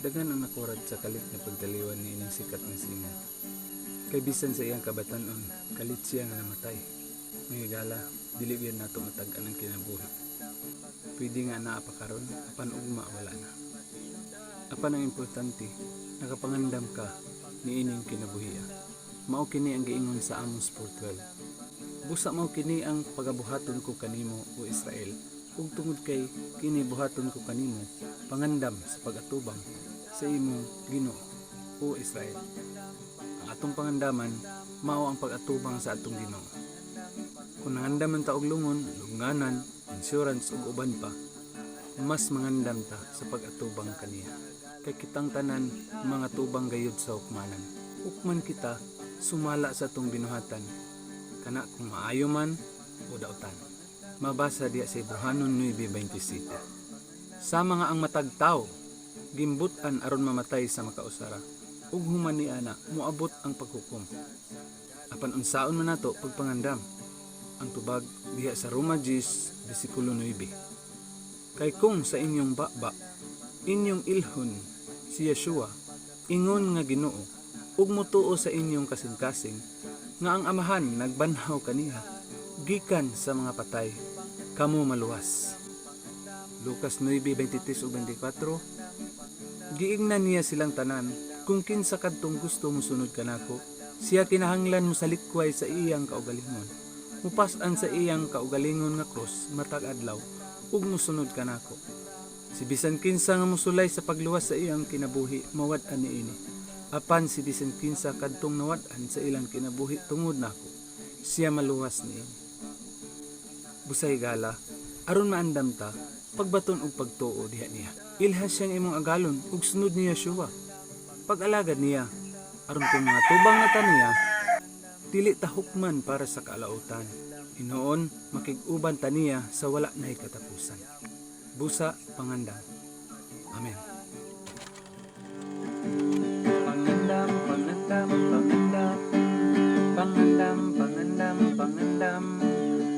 Daghan ang nakurad sa kalit nga pagdaliwan ni ining sikat nga simon. Kay bisan sa iyang kabatanon, kalit siya nga namatay. Mahigala, dili gyud nato matag-an ang kinabuhi. Pwede nga naa pa karon, apan ugma wala na. Apan ang importante, nakapangandam ka ni ining kinabuhiya. Mao kini ang giingon sa Amos 4:12. Busa mao kini ang pagabuhaton ko kanimo o Israel, ug tungod kay kini buhaton ko kanimo, pangandam sa pag-atubang sa imong Ginoo o Israel. Ang atong pangandaman mao ang pag-atubang sa atong Ginoo. Kung nangandaman ta og lungon, lungganan, insurance ug uban pa, mas mangandam ta sa pag-atubang kaniya. Kay kitang tanan mga tubang gayud sa hukmanan. Hukman kita sumala sa atong binuhatan, kana kung maayo man o dautan. Mabasa diya sa Hebrehanon 9:27. Sa mga ang matagtaw, gimbutan aron mamatay sa makausara, ug human ni ana moabot ang paghukom. Apan unsaon man nato pagpangandam? Ang tubag diha sa Roma 10 bersikulo 9. Kay kung sa inyong baba, inyong ilhon si Yeshua, ingon nga Ginoo, ug motuo sa inyong kasing-kasing, nga ang amahan nagbanhaw kaniha, gikan sa mga patay, kamo maluwas. Lucas 9:23-24. Giingnan niya silang tanan, kung kinsa kadtong gusto mosunod kanako, siya kinahanglan mo sa likway sa iyang kaugalingon. Mupas-an sa iyang kaugalingon nga cross matag adlaw, ug mosunod kanako. Si bisan kinsa nga mosulay sa pagluwas sa iyang kinabuhi, mawad-an niini. Apan si bisan kinsa kadtong nawad-an sa ilang kinabuhi tungod nako, siya maluwas niini. Busay gala, aron maandam ta, pagbaton og pagtuo diha niya. Ilhas siyang imong agalon ug sunod niya Yeshua. Pag-alagad niya, aron kung mga tubang na taniya, dili ta hukman para sa kalautan. Hinoon makig-uban taniya sa wala nay katapusan. Busa pangandam. Amen. Pangandam, pangandam, pangandam. Pangandam, pangandam, pangandam.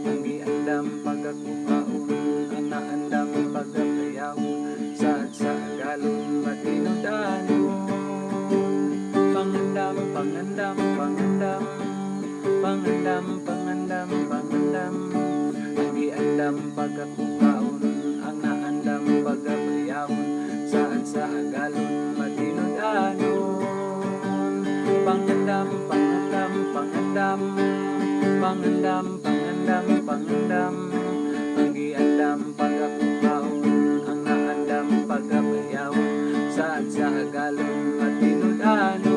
Ang giandam pagakuhaon, ang naandam pagapayaw. Saan sa agalon matinudanon. Pangandam, pangandam, pangandam. Pangandam, pangandam, pangandam. Ang giandam pagakuhaon, ang naandam pagapayaw. Saan sa agalon matinudanon. Pangandam, pangandam, pangandam. Pangandam, pangandam, pangandam. Ang giandam pagakuhaon, ang naandam pagapayaw. Saan sa agalon matinudanon.